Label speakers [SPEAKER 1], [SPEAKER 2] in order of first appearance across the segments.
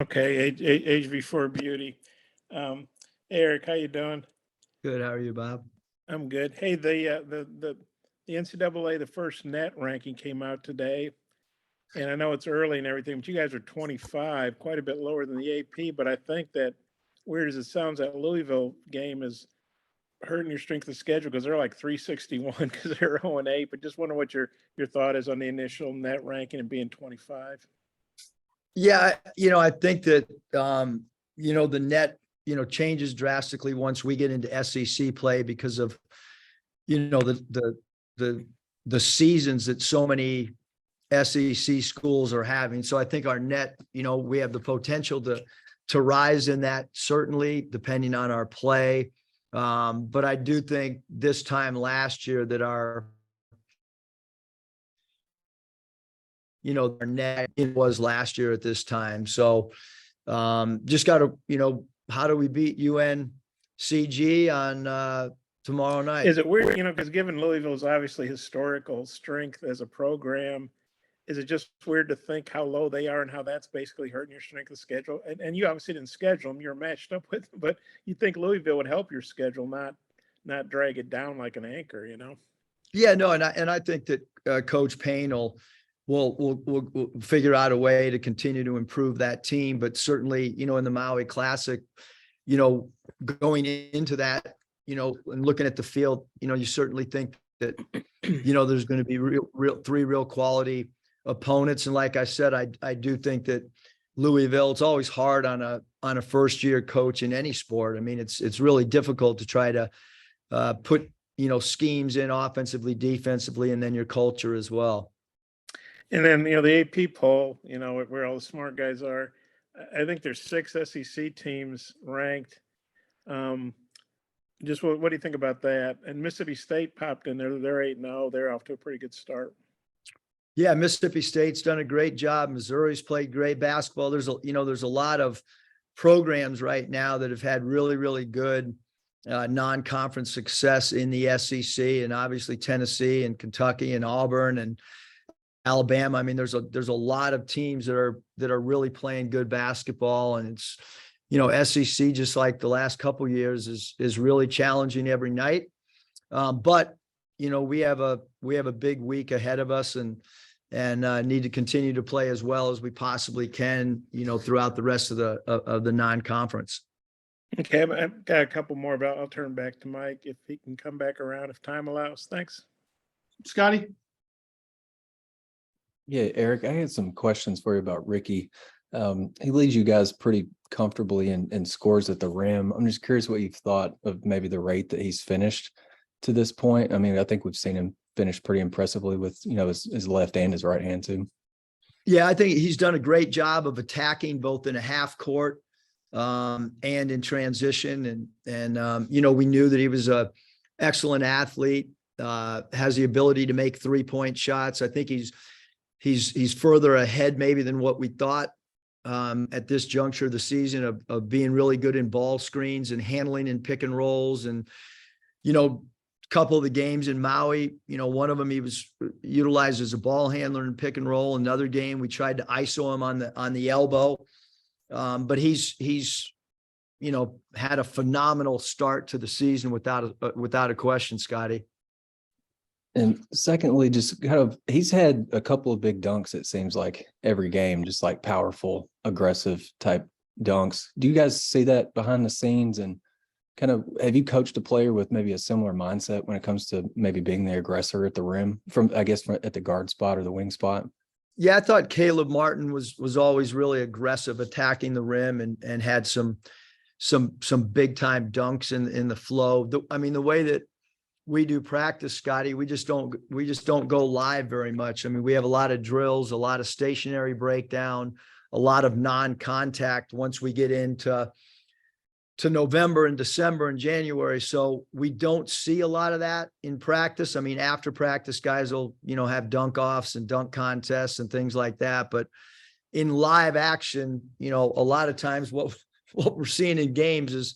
[SPEAKER 1] Okay, age before beauty. Eric, how you doing?
[SPEAKER 2] Good. How are you, Bob?
[SPEAKER 1] I'm good. Hey, the NCAA, the first net ranking came out today, and I know it's early and everything, but you guys are 25, quite a bit lower than the AP. But I think that, weird as it sounds, that Louisville game is hurting your strength of schedule because they're like 361 because they're 0-8. But just wonder what your thought is on the initial net ranking and being 25.
[SPEAKER 2] Yeah, I think that the net, changes drastically once we get into SEC play because of, the seasons that so many SEC schools are having. So I think our net, we have the potential to rise in that, certainly depending on our play. But I do think this time last year that our our net was last year at this time. So just got to, how do we beat UNCG on tomorrow night?
[SPEAKER 1] Is it weird, because given Louisville's obviously historical strength as a program, is it just weird to think how low they are and how that's basically hurting your strength of schedule? And you obviously didn't schedule them; you're matched up with them, but you think Louisville would help your schedule, not drag it down like an anchor.
[SPEAKER 2] Yeah, no, and I think that Coach Payne will figure out a way to continue to improve that team. But certainly, in the Maui Classic, going into that, and looking at the field, you certainly think that, there's going to be three real quality opponents. And like I said, I do think that Louisville, it's always hard on a first year coach in any sport. I mean, it's really difficult to try to put, schemes in offensively, defensively, and then your culture as well.
[SPEAKER 1] And then the AP poll, where all the smart guys are. I think there's 6 SEC teams ranked. Just what do you think about that? And Mississippi State popped in there. They're 8-0. They're off to a pretty good start.
[SPEAKER 2] Yeah, Mississippi State's done a great job. Missouri's played great basketball. There's a lot of programs right now that have had really, really good non-conference success in the SEC, and obviously Tennessee and Kentucky and Auburn and Alabama. I mean, there's a lot of teams that are really playing good basketball, and it's, SEC, just like the last couple of years, is really challenging every night. But we have a big week ahead of us, and need to continue to play as well as we possibly can, throughout the rest of the non-conference.
[SPEAKER 1] Okay, I've got a couple more, but I'll turn back to Mike if he can come back around if time allows. Thanks,
[SPEAKER 3] Scotty.
[SPEAKER 4] Yeah, Eric, I had some questions for you about Ricky. He leads you guys pretty comfortably in scores at the rim. I'm just curious what you've thought of maybe the rate that he's finished to this point. I mean, I think we've seen him finish pretty impressively with, his left and his right hand too.
[SPEAKER 2] Yeah, I think he's done a great job of attacking both in a half court and in transition. And we knew that he was a excellent athlete, has the ability to make 3-point shots. I think he's further ahead maybe than what we thought at this juncture of the season of being really good in ball screens and handling in pick and rolls. And, a couple of the games in Maui, one of them he was utilized as a ball handler in pick and roll. Another game we tried to ISO him on the elbow. But he's had a phenomenal start to the season without a question, Scotty.
[SPEAKER 4] And secondly, just kind of, he's had a couple of big dunks, it seems like, every game, just like powerful, aggressive type dunks. Do you guys see that behind the scenes? And kind of, have you coached a player with maybe a similar mindset when it comes to maybe being the aggressor at the rim from at the guard spot or the wing spot?
[SPEAKER 2] Yeah, I thought Caleb Martin was always really aggressive, attacking the rim, and had some big time dunks in the flow. The way that we do practice, Scotty, we just don't go live very much. I mean, we have a lot of drills, a lot of stationary breakdown, a lot of non-contact once we get into November and December and January. So we don't see a lot of that in practice. I mean, after practice, guys will, have dunk offs and dunk contests and things like that. But in live action, a lot of times what we're seeing in games is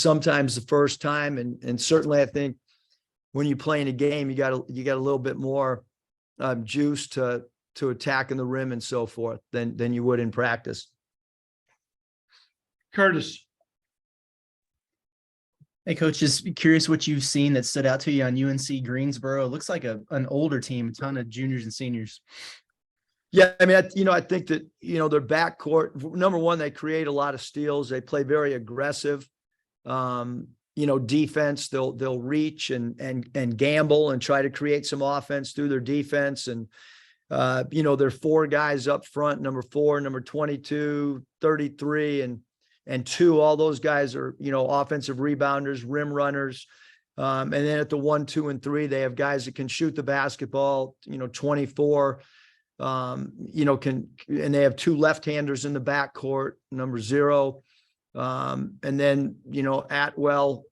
[SPEAKER 2] sometimes the first time. And certainly I think when you play in a game, you got a little bit more juice to attacking the rim and so forth than you would in practice.
[SPEAKER 3] Curtis.
[SPEAKER 5] Hey, coach, just curious what you've seen that stood out to you on UNC Greensboro. It looks like an older team, a ton of juniors and seniors.
[SPEAKER 2] Yeah, I mean, I think that, their backcourt, number one, they create a lot of steals. They play very aggressive, defense. They'll reach and gamble and try to create some offense through their defense. And, there are four guys up front, number 4, number 22, 33, and 2. All those guys are, offensive rebounders, rim runners. And then at the 1, 2, and 3, they have guys that can shoot the basketball, 24, and they have 2 left-handers in the backcourt, number 0. And then, Atwell,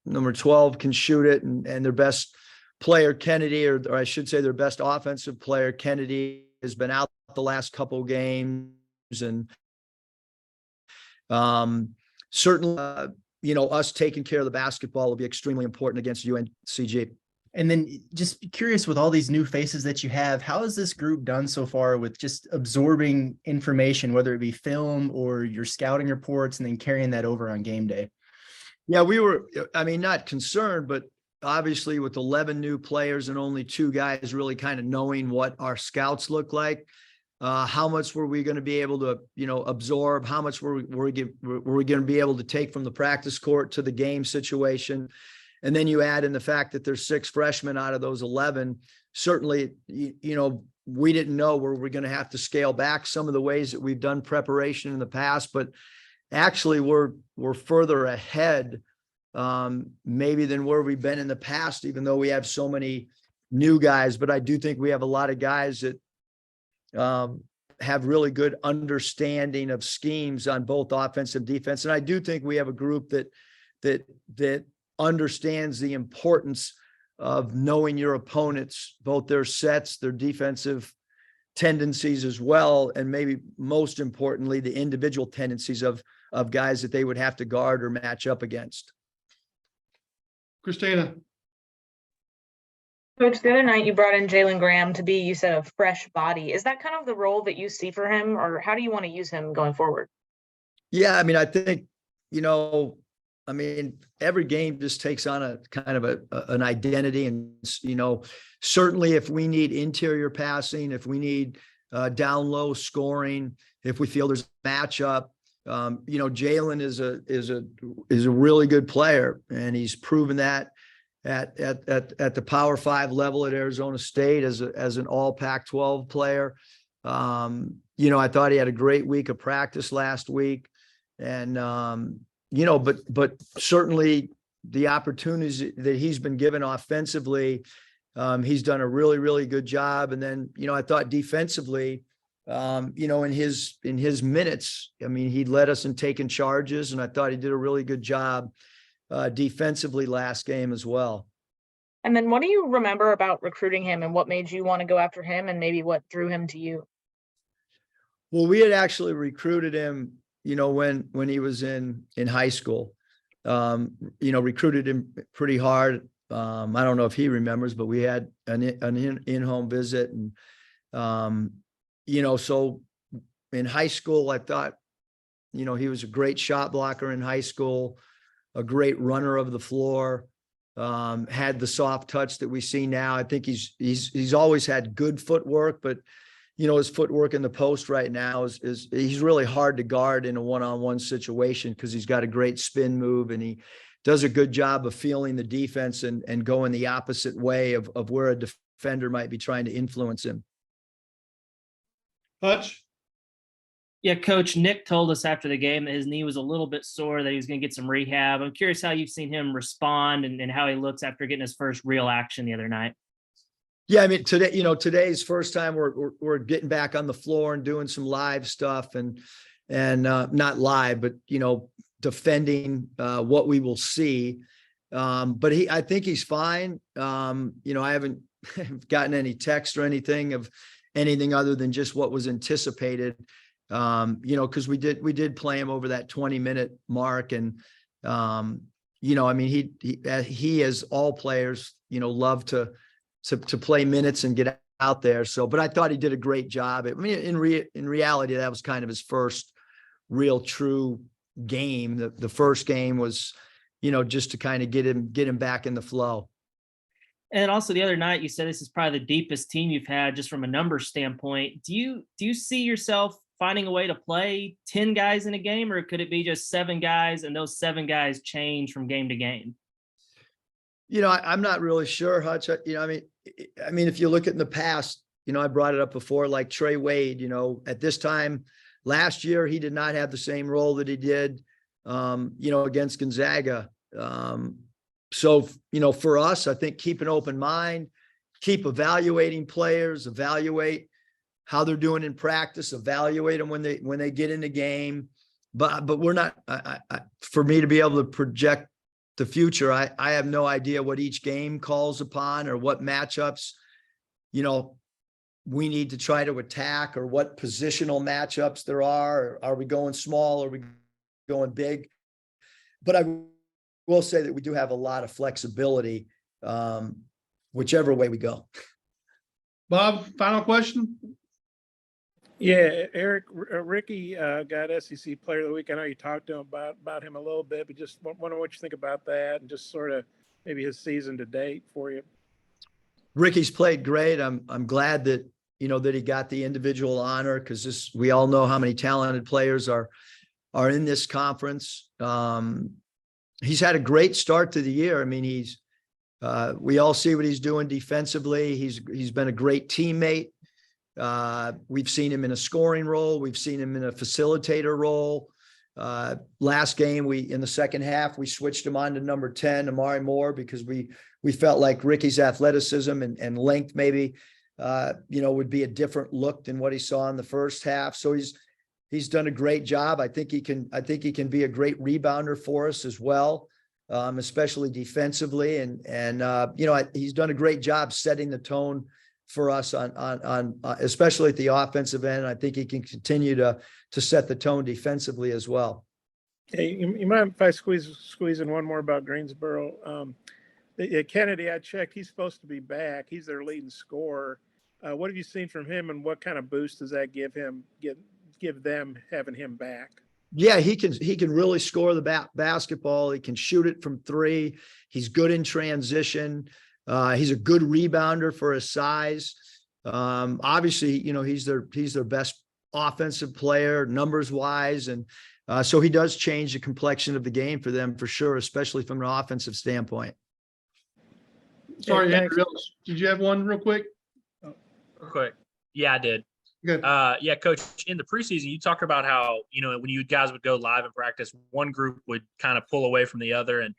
[SPEAKER 2] number 12, can shoot it, and their best player, Kennedy, or I should say their best offensive player, Kennedy, has been out the last couple of games. And certainly, us taking care of the basketball will be extremely important against UNCG.
[SPEAKER 5] And then just curious, with all these new faces that you have, how has this group done so far with just absorbing information, whether it be film or your scouting reports, and then carrying that over on game day?
[SPEAKER 2] Yeah, we were, not concerned, but obviously with 11 new players and only 2 guys really kind of knowing what our scouts look like, how much were we going to be able to, absorb? How much were we going to be able to take from the practice court to the game situation? And then you add in the fact that there's 6 freshmen out of those 11. Certainly, we didn't know where we're going to have to scale back some of the ways that we've done preparation in the past, but actually we're further ahead maybe than where we've been in the past, even though we have so many new guys. But I do think we have a lot of guys that have really good understanding of schemes on both offense and defense. And I do think we have a group that understands the importance of knowing your opponents, both their sets, their defensive tendencies as well, and maybe most importantly, the individual tendencies of guys that they would have to guard or match up against.
[SPEAKER 3] Christina.
[SPEAKER 6] Coach, the other night you brought in Jalen Graham to be, you said, a fresh body. Is that kind of the role that you see for him, or how do you want to use him going forward?
[SPEAKER 2] Yeah, I think, every game just takes on a kind of an identity. And, certainly if we need interior passing, if we need down low scoring, if we feel there's a matchup, Jalen is a really good player, and he's proven that at the Power 5 level at Arizona State as an all Pac-12 player. I thought he had a great week of practice last week, and but certainly the opportunities that he's been given offensively, he's done a really, really good job. And then, I thought defensively, in his minutes, he led us in taking charges, and I thought he did a really good job defensively last game as well.
[SPEAKER 6] And then what do you remember about recruiting him, and what made you want to go after him, and maybe what drew him to you?
[SPEAKER 2] Well, we had actually recruited him, when he was in high school, recruited him pretty hard. I don't know if he remembers, but we had an in-home visit, and, so in high school, I thought, he was a great shot blocker in high school, a great runner of the floor, had the soft touch that we see now. I think he's always had good footwork, but his footwork in the post right now is he's really hard to guard in a one-on-one situation, because he's got a great spin move, and he does a good job of feeling the defense and going the opposite way of where a defender might be trying to influence him.
[SPEAKER 3] Hutch.
[SPEAKER 7] Yeah, Coach, Nick told us after the game that his knee was a little bit sore, that he was going to get some rehab. I'm curious how you've seen him respond and how he looks after getting his first real action the other night.
[SPEAKER 2] Yeah, today, today's first time we're getting back on the floor and doing some live stuff, and not live, but defending what we will see. But I think he's fine. I haven't gotten any text or anything of anything other than just what was anticipated. Because we did play him over that 20-minute mark, and he as all players, love to play minutes and get out there. So, but I thought he did a great job. In reality, that was kind of his first real true game. The first game was, just to kind of get him back in the flow.
[SPEAKER 7] And also the other night, you said this is probably the deepest team you've had just from a numbers standpoint. Do you see yourself finding a way to play 10 guys in a game, or could it be just 7 guys and those 7 guys change from game to game?
[SPEAKER 2] I'm not really sure, Hutch. I mean, if you look at in the past, I brought it up before, like Trey Wade, at this time last year, he did not have the same role that he did, against Gonzaga. So, for us, I think keep an open mind, keep evaluating players, evaluate how they're doing in practice, evaluate them when they get in the game. But we're not, for me to be able to project the future, I have no idea what each game calls upon or what matchups, we need to try to attack, or what positional matchups there are. Are we going small? Are we going big? But I will say that we do have a lot of flexibility, whichever way we go.
[SPEAKER 3] Bob, final question?
[SPEAKER 1] Yeah, Eric, Ricky got SEC Player of the Week. I know you talked to him about him a little bit, but just wonder what you think about that and just sort of maybe his season to date for you.
[SPEAKER 2] Ricky's played great. I'm glad that, that he got the individual honor, because we all know how many talented players are in this conference. He's had a great start to the year. I mean, we all see what he's doing defensively. He's been a great teammate. We've seen him in a scoring role. We've seen him in a facilitator role. Last game, in the second half, we switched him on to number 10, Amari Moore, because we felt like Ricky's athleticism and length maybe, would be a different look than what he saw in the first half. So he's done a great job. I think he can be a great rebounder for us as well, especially defensively. And he's done a great job setting the tone for us on especially at the offensive end. I think he can continue to set the tone defensively as well.
[SPEAKER 1] Hey, you mind if I squeeze in one more about Greensboro? Kennedy, I checked. He's supposed to be back. He's their leading scorer. What have you seen from him, and what kind of boost does that give them having him back?
[SPEAKER 2] Yeah, he can really score the basketball. He can shoot it from 3. He's good in transition. He's a good rebounder for his size. Obviously, he's their best offensive player numbers wise. And so he does change the complexion of the game for them for sure, especially from an offensive standpoint.
[SPEAKER 3] Sorry,
[SPEAKER 1] Hey,
[SPEAKER 3] Andrew Ellis. Did you have one real quick?
[SPEAKER 8] Quick. Yeah, I did.
[SPEAKER 3] Good.
[SPEAKER 8] Yeah, Coach, in the preseason, you talked about how, when you guys would go live in practice, one group would kind of pull away from the other. And,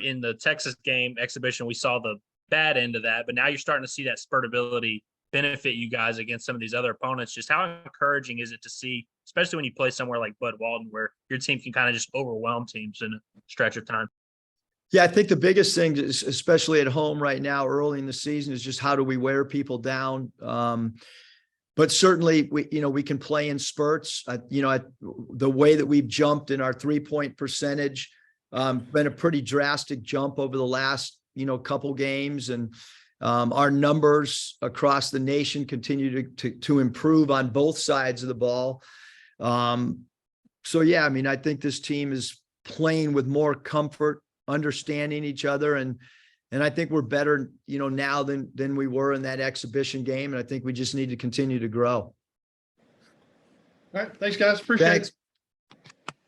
[SPEAKER 8] in the Texas game exhibition, we saw the bad end of that, but now you're starting to see that spurt ability benefit you guys against some of these other opponents. Just how encouraging is it to see, especially when you play somewhere like Bud Walton, where your team can kind of just overwhelm teams in a stretch of time?
[SPEAKER 2] Yeah, I think the biggest thing, especially at home right now, early in the season, is just how do we wear people down? But certainly we can play in spurts. The way that we've jumped in our 3-point percentage, been a pretty drastic jump over the last, couple games, and our numbers across the nation continue to improve on both sides of the ball. So yeah, I mean, I think this team is playing with more comfort, understanding each other, and I think we're better, now than we were in that exhibition game. And I think we just need to continue to grow.
[SPEAKER 3] All right. Thanks, guys. Appreciate it.
[SPEAKER 2] Thanks.